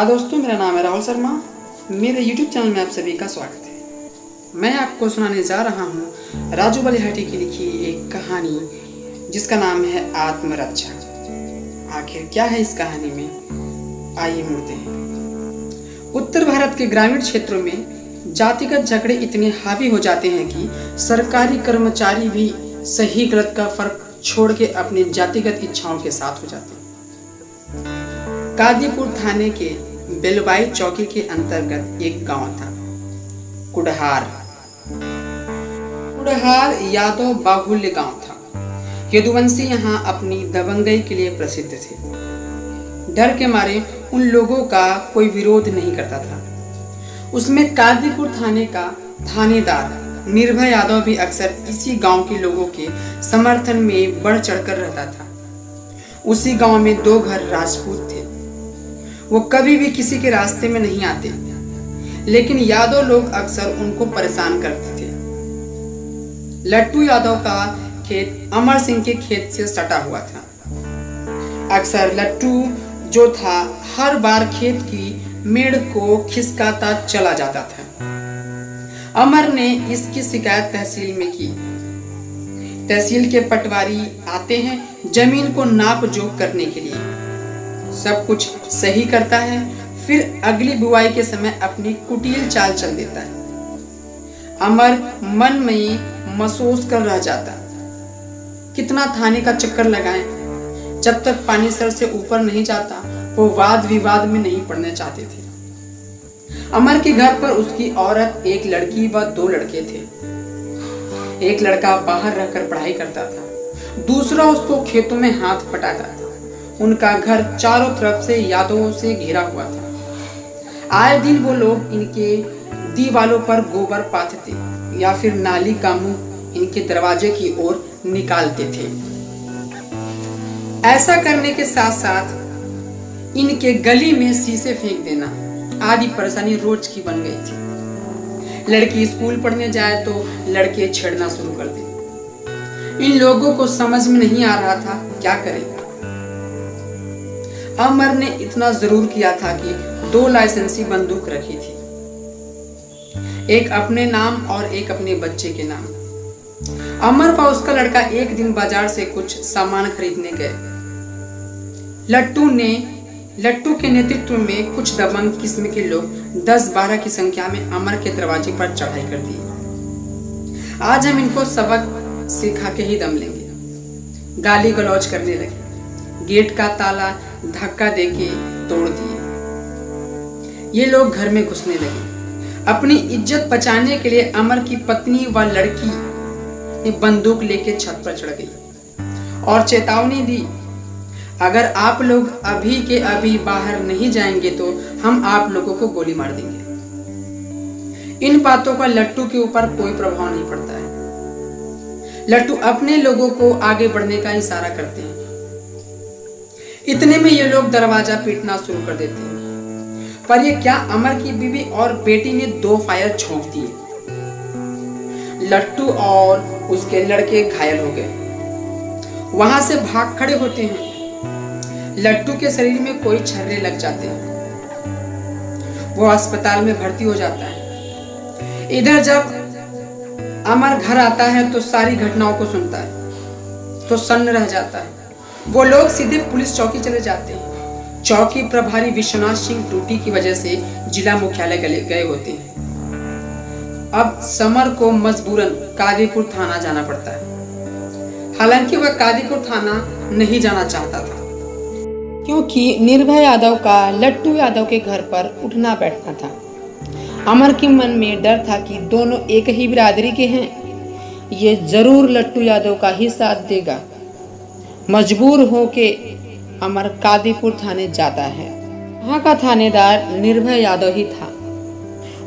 दोस्तों, मेरा नाम है राहुल शर्मा। मेरे YouTube चैनल में आप सभी का स्वागत है। मैं आपको सुनाने जा रहा हूँ राजू बलिहाटी की लिखी एक कहानी जिसका नाम है आत्मरक्षा। आखिर क्या है इस कहानी में, आइए मुड़ते हैं। उत्तर भारत के ग्रामीण क्षेत्रों में जातिगत झगड़े इतने हावी हो जाते हैं कि सरकारी कर्मचारी भी सही गलत का फर्क छोड़ के अपनी जातिगत इच्छाओं के साथ हो जाते हैं। कादीपुर थाने के बेलबाई चौकी के अंतर्गत एक गांव था, कुडहार यादव बाहुल्य गांव था। यदुवंशी यहां अपनी दबंगई के लिए प्रसिद्ध थे। डर के मारे उन लोगों का कोई विरोध नहीं करता था। उसमें कादीपुर थाने का थानेदार निर्भय यादव भी अक्सर इसी गांव के लोगों के समर्थन में बढ़ चढ़कर रहता था। उसी गांव में 2 घर राजपूत थे। वो कभी भी किसी के रास्ते में नहीं आते, लेकिन यादव लोग अक्सर उनको परेशान करते थे। लट्टू यादव का खेत अमर सिंह के खेत से सटा हुआ था। अक्सर लट्टू जो था हर बार खेत की मेड़ को खिसकाता चला जाता था। अमर ने इसकी शिकायत तहसील में की। तहसील के पटवारी आते हैं जमीन को नाप जोख करने के लिए, सब कुछ सही करता है, फिर अगली बुआई के समय अपनी कुटिल चाल चल देता है। अमर मन में महसूस कर रह जाता, कितना थाने का चक्कर लगाएं, जब तक पानी सर से ऊपर नहीं जाता वो वाद विवाद में नहीं पड़ना चाहते थे। अमर के घर पर उसकी औरत, एक लड़की व 2 लड़के थे। एक लड़का बाहर रहकर पढ़ाई करता था, दूसरा उसको खेतों में हाथ बटाता था। उनका घर चारों तरफ से यादवों से घिरा हुआ था। आए दिन वो लोग इनके दीवालों पर गोबर पाथते या फिर नाली का मुंह इनके दरवाजे की ओर निकालते थे। ऐसा करने के साथ साथ इनके गली में शीशे फेंक देना आदि परेशानी रोज की बन गई थी। लड़की स्कूल पढ़ने जाए तो लड़के छेड़ना शुरू कर दे। इन लोगों को समझ में नहीं आ रहा था क्या करें। अमर ने इतना जरूर किया था कि 2 लाइसेंसी बंदूक रखी थी, एक अपने नाम और एक अपने बच्चे के नाम। अमर व उसका लड़का एक दिन बाजार से कुछ सामान खरीदने गए। लट्टू के नेतृत्व में कुछ दबंग किस्म के लोग 10-12 की संख्या में अमर के दरवाजे पर चढ़ाई कर दी। आज हम इनको सबक सिखा के ही दम लेंगे। गाली गलौज करने लगे, गेट का ताला धक्का देके तोड़ दिए। ये लोग घर में घुसने लगे। अपनी इज्जत बचाने के लिए अमर की पत्नी व लड़की ने बंदूक लेके छत पर चढ़ गई और चेतावनी दी, अगर आप लोग अभी के अभी बाहर नहीं जाएंगे तो हम आप लोगों को गोली मार देंगे। इन बातों का लट्टू के ऊपर कोई प्रभाव नहीं पड़ता है। लट्टू अपने लोगों को आगे बढ़ने का इशारा करते हैं। इतने में ये लोग दरवाजा पीटना शुरू कर देते हैं, पर ये क्या, अमर की बीवी और बेटी ने 2 फायर छोड़ दिए। लट्टू और उसके लड़के घायल हो गए, वहां से भाग खड़े होते हैं। लट्टू के शरीर में कोई छर्रे लग जाते हैं, वो अस्पताल में भर्ती हो जाता है। इधर जब अमर घर आता है तो सारी घटनाओं को सुनता है तो सन्न रह जाता है। वो लोग सीधे पुलिस चौकी चले जाते हैं। चौकी प्रभारी विश्वनाथ सिंह ड्यूटी की वजह से जिला मुख्यालय गए होते हैं। अब समर को मजबूरन कादीपुर थाना जाना पड़ता है। हालांकि वह कादीपुर थाना नहीं जाना चाहता था, क्योंकि निर्भय यादव का लट्टू यादव के घर पर उठना बैठना था। अमर के मन में डर था कि दोनों एक ही बिरादरी के हैं, ये जरूर लट्टू यादव का ही साथ देगा। मजबूर होके अमर कादीपुर थाने जाता है। वहाँ का थानेदार निर्भय यादव ही था।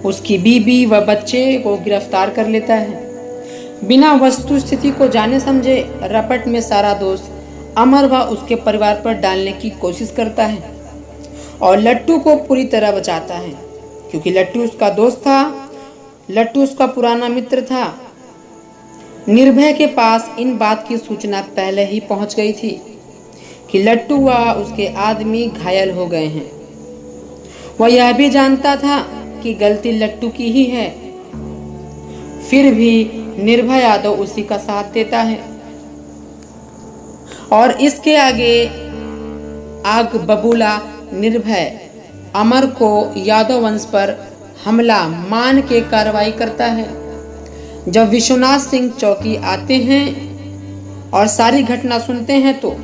उसकी बीबी व बच्चे को गिरफ्तार कर लेता है। बिना वस्तु स्थिति को जाने समझे रपट में सारा दोष अमर व उसके परिवार पर डालने की कोशिश करता है और लट्टू को पूरी तरह बचाता है, क्योंकि लट्टू उसका दोस्त था, लट्टू उसका पुराना मित्र था। निर्भय के पास इन बात की सूचना पहले ही पहुंच गई थी कि लट्टू व उसके आदमी घायल हो गए हैं। वह यह भी जानता था कि गलती लट्टू की ही है, फिर भी निर्भय यादव उसी का साथ देता है और इसके आगे आग बबूला निर्भय अमर को यादव वंश पर हमला मान के कार्रवाई करता है। जब विश्वनाथ सिंह चौकी आते हैं और सारी घटना सुनते हैं तो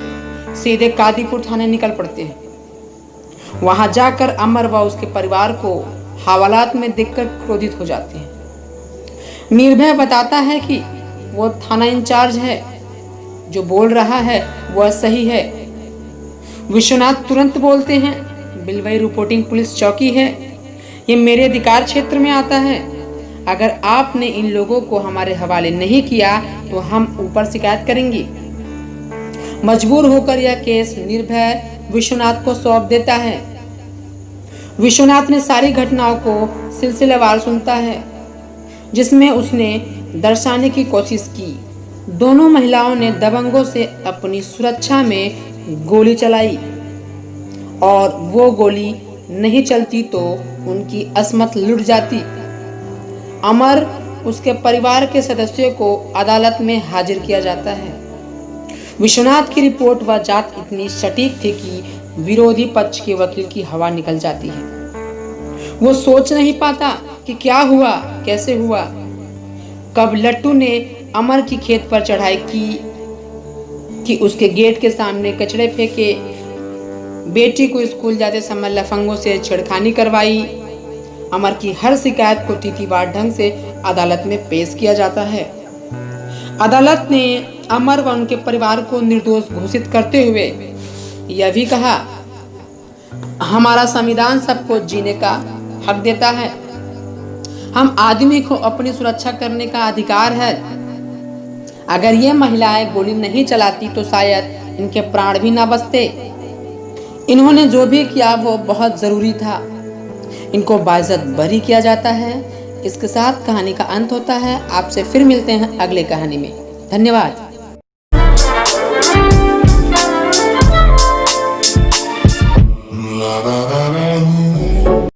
सीधे कादीपुर थाने निकल पड़ते हैं। वहां जाकर अमर व उसके परिवार को हवालात में देखकर क्रोधित हो जाते हैं। निर्भय बताता है कि वो थाना इंचार्ज है, जो बोल रहा है वह सही है। विश्वनाथ तुरंत बोलते हैं, बिलवई रिपोर्टिंग पुलिस चौकी है, ये मेरे अधिकार क्षेत्र में आता है। अगर आपने इन लोगों को हमारे हवाले नहीं किया तो हम ऊपर शिकायत करेंगे। मजबूर होकर यह केस निर्भय विश्वनाथ को सौंप देता है। विश्वनाथ ने सारी घटनाओं को सिलसिलेवार सुनता है, जिसमें उसने दर्शाने की कोशिश की दोनों महिलाओं ने दबंगों से अपनी सुरक्षा में गोली चलाई और वो गोली नहीं चलती तो उनकी अस्मत लुट जाती। अमर उसके परिवार के सदस्यों को अदालत में हाजिर किया जाता है। विश्वनाथ की रिपोर्ट व जांच इतनी सटीक थी कि विरोधी पक्ष के वकील की हवा निकल जाती है। वो सोच नहीं पाता कि क्या हुआ, कैसे हुआ, कब लट्टू ने अमर की खेत पर चढ़ाई की कि उसके गेट के सामने कचड़े फेंके, बेटी को स्कूल जाते समय लफंगों से छेड़खानी करवाई। अमर की हर शिकायत को तिथिवार ढंग से अदालत में पेश किया जाता है। अदालत ने अमर व उनके परिवार को निर्दोष घोषित करते हुए यह भी कहा, हमारा संविधान सबको जीने का हक देता है। हम आदमी को अपनी सुरक्षा करने का अधिकार है। अगर ये महिलाएं गोली नहीं चलाती तो शायद इनके प्राण भी ना बचते। इन्होंने जो भी किया वो बहुत जरूरी था। इनको बाइज्जत बरी किया जाता है। इसके साथ कहानी का अंत होता है। आपसे फिर मिलते हैं अगले कहानी में। धन्यवाद।